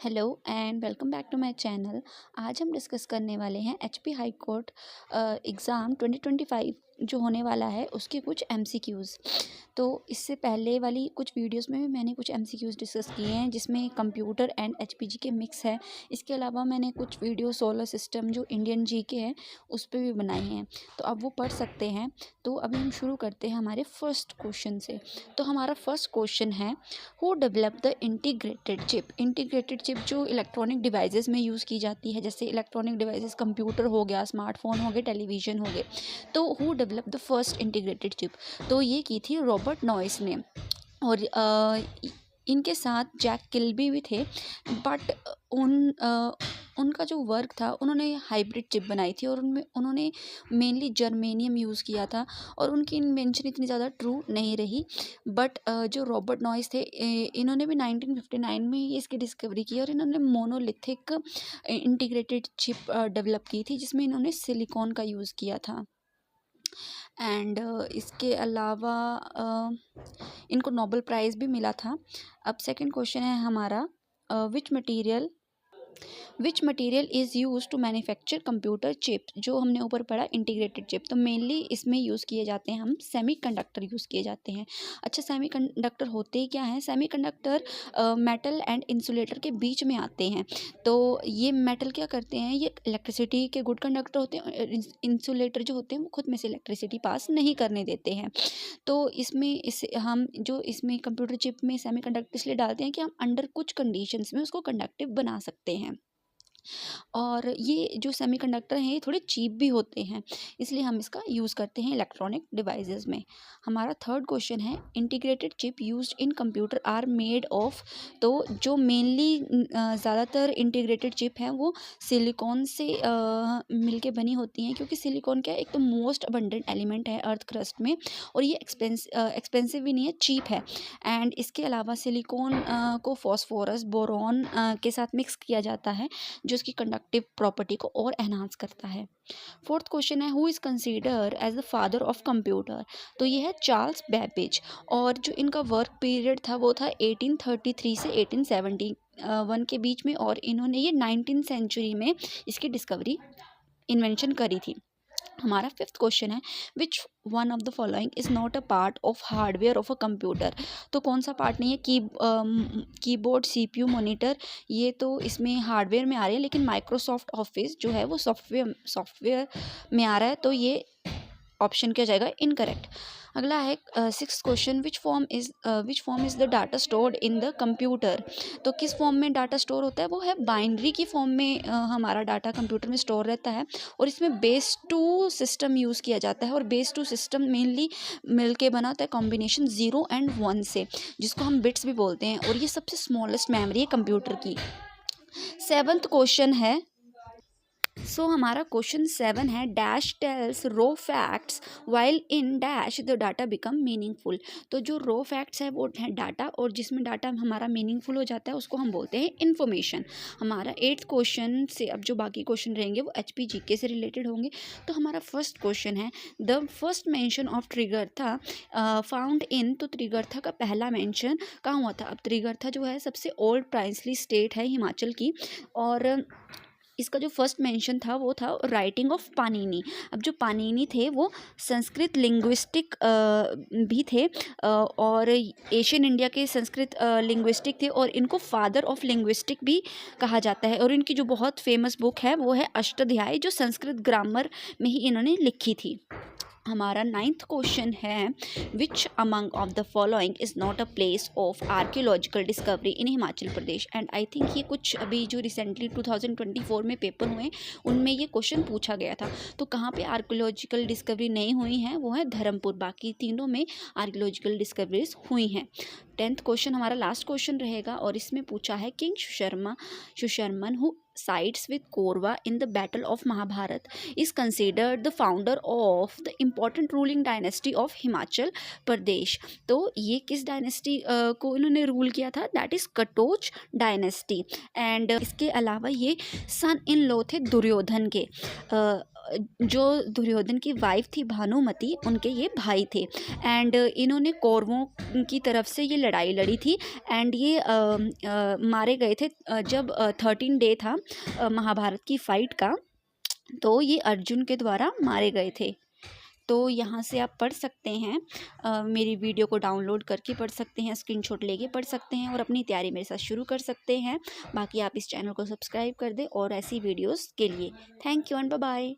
Hello and welcome back to my channel. आज हम discuss करने वाले हैं एचपी हाई कोर्ट एग्ज़ाम 2025 जो होने वाला है उसके कुछ एमसीक्यूज़। तो इससे पहले वाली कुछ वीडियोस में भी मैंने कुछ एमसीक्यूज़ डिस्कस किए हैं जिसमें कंप्यूटर एंड एचपीजी के मिक्स है। इसके अलावा मैंने कुछ वीडियो सोलर सिस्टम जो इंडियन जीके है उस पर भी बनाई हैं, तो अब वो पढ़ सकते हैं। तो अभी हम शुरू करते हैं हमारे फर्स्ट क्वेश्चन से। तो हमारा फर्स्ट क्वेश्चन है, who develop the integrated chip. Integrated chip जो इलेक्ट्रॉनिक डिवाइसेस में यूज़ की जाती है, जैसे इलेक्ट्रॉनिक डिवाइसेस कंप्यूटर हो गया, स्मार्टफोन हो गए, टेलीविज़न हो गए। तो who develop the first integrated chip, तो ये की थी रॉबर्ट नॉइस ने। और इनके साथ जैक किल्बी भी थे, बट उनका जो वर्क था, उन्होंने हाइब्रिड चिप बनाई थी और उनमें उन्होंने मेनली जर्मेनियम यूज़ किया था और उनकी इन्वेंशन इतनी ज़्यादा ट्रू नहीं रही। बट जो रॉबर्ट नॉइस थे, इन्होंने भी 1959 में ही इसकी डिस्कवरी की और इन्होंने मोनोलिथिक इंटीग्रेटेड चिप डेवलप की थी जिसमें इन्होंने सिलिकॉन का यूज़ किया था। एंड इसके अलावा इनको नोबेल प्राइज़ भी मिला था। अब सेकंड क्वेश्चन है हमारा, which material is use to manufacture computer chip. जो हमने ऊपर पढ़ा इंटीग्रेटेड चिप, तो मेनली इसमें यूज़ किए जाते हैं हम सेमीकंडक्टर यूज़ किए जाते हैं। अच्छा, सेमीकंडक्टर होते ही क्या हैं? सेमीकंडक्टर मेटल एंड इंसुलेटर के बीच में आते हैं। तो ये मेटल क्या करते हैं, ये इलेक्ट्रिसिटी के गुड कंडक्टर होते हैं और इंसुलेटर जो होते हैं वो खुद में से इलेक्ट्रिसिटी पास नहीं करने देते हैं। तो इसमें कंप्यूटर चिप में सेमीकंडक्टर इसलिए डालते हैं कि हम अंडर कुछ कंडीशंस में उसको कंडक्टिव बना सकते हैं। और ये जो सेमीकंडक्टर हैं ये थोड़े चीप भी होते हैं, इसलिए हम इसका यूज़ करते हैं इलेक्ट्रॉनिक डिवाइसेस में। हमारा थर्ड क्वेश्चन है, integrated chip used in computer are made of. तो जो मेनली ज़्यादातर इंटीग्रेटेड चिप हैं वो सिलिकॉन से मिलके बनी होती हैं, क्योंकि सिलिकॉन क्या है, एक तो मोस्ट अबंडेंट एलिमेंट है अर्थ क्रस्ट में और ये एक्सपेंसिव भी नहीं है, चीप है। एंड इसके अलावा सिलिकॉन को फॉस्फोरस बोरॉन के साथ मिक्स किया जाता है जो इसकी कंडक्टिव प्रॉपर्टी को और एनहांस करता है। फोर्थ क्वेश्चन है, who is consider as the father of computer. तो ये है चार्ल्स बेबेज, और जो इनका वर्क पीरियड था वो था 1833 से 1871 के बीच में, और इन्होंने ये 19th सेंचुरी में इसकी डिस्कवरी इन्वेंशन करी थी। हमारा फिफ्थ क्वेश्चन है, which one of the following is not a part of hardware of a computer. तो कौन सा पार्ट नहीं है? कीबोर्ड, सीपीयू, मॉनिटर, ये तो इसमें हार्डवेयर में आ रही है, लेकिन माइक्रोसॉफ्ट ऑफिस जो है वो सॉफ्टवेयर में आ रहा है, तो ये ऑप्शन क्या जाएगा? इनकरेक्ट। अगला है six question, which form is the data stored in the computer. तो किस फॉर्म में डाटा स्टोर होता है? वो है बाइनरी की फॉर्म में हमारा डाटा कंप्यूटर में स्टोर रहता है, और इसमें बेस टू सिस्टम यूज़ किया जाता है, और बेस टू सिस्टम मेनली मिलके बना होता है कॉम्बिनेशन 0 and 1 से, जिसको हम बिट्स भी बोलते हैं, और ये सबसे स्मॉलेस्ट मेमोरी है कंप्यूटर की। सेवन्थ क्वेश्चन है, हमारा क्वेश्चन 7 है, dash tells raw facts while in dash the data become meaningful. तो जो रो फैक्ट्स है वो है डाटा, और जिसमें डाटा हमारा मीनिंगफुल हो जाता है उसको हम बोलते हैं इन्फॉर्मेशन। हमारा 8th क्वेश्चन से अब जो बाकी क्वेश्चन रहेंगे वो एचपी जीके से रिलेटेड होंगे। तो हमारा फर्स्ट क्वेश्चन है, the first mention of Trigartha found in. तो त्रिगर्था का पहला मेंशन कहाँ हुआ था? अब त्रिगर्था जो है सबसे ओल्ड प्राइंसली स्टेट है हिमाचल की, और इसका जो फर्स्ट मेंशन था वो था राइटिंग ऑफ पाणिनि। अब जो पाणिनि थे वो संस्कृत लिंग्विस्टिक भी थे, और एशियन इंडिया के संस्कृत लिंग्विस्टिक थे, और इनको फादर ऑफ लिंग्विस्टिक भी कहा जाता है। और इनकी जो बहुत फेमस बुक है वो है अष्टाध्यायी, जो संस्कृत ग्रामर में ही इन्होंने लिखी थी। हमारा 9th क्वेश्चन है, which among of the following is not a place of archaeological discovery in Himachal Pradesh. And I think ये कुछ अभी जो रिसेंटली 2024 में पेपर हुए उनमें ये क्वेश्चन पूछा गया था। तो कहाँ पे आर्कियोलॉजिकल डिस्कवरी नहीं हुई है? वो है धर्मपुर, बाकी तीनों में आर्कियोलॉजिकल डिस्कवरीज हुई हैं। 10th क्वेश्चन हमारा लास्ट क्वेश्चन रहेगा, और इसमें पूछा है, king Susharman who sides with Kaurva in the Battle of Mahabharat is considered the founder of the important ruling dynasty of Himachal Pradesh। तो ये किस डायनेस्टी को इन्होंने रूल किया था? That is Katoch dynasty. And इसके अलावा ये सन इन लॉ थे दुर्योधन के। जो दुर्योधन की वाइफ थी भानुमति, उनके ये भाई थे। एंड इन्होंने कौरवों की तरफ से ये लड़ाई लड़ी थी। एंड ये मारे गए थे जब 13 डे था महाभारत की फाइट का, तो ये अर्जुन के द्वारा मारे गए थे। तो यहाँ से आप पढ़ सकते हैं, मेरी वीडियो को डाउनलोड करके पढ़ सकते हैं, स्क्रीनशॉट लेके पढ़ सकते हैं और अपनी तैयारी मेरे साथ शुरू कर सकते हैं। बाकी आप इस चैनल को सब्सक्राइब कर दें और ऐसी वीडियोस के लिए। Thank you and bye bye.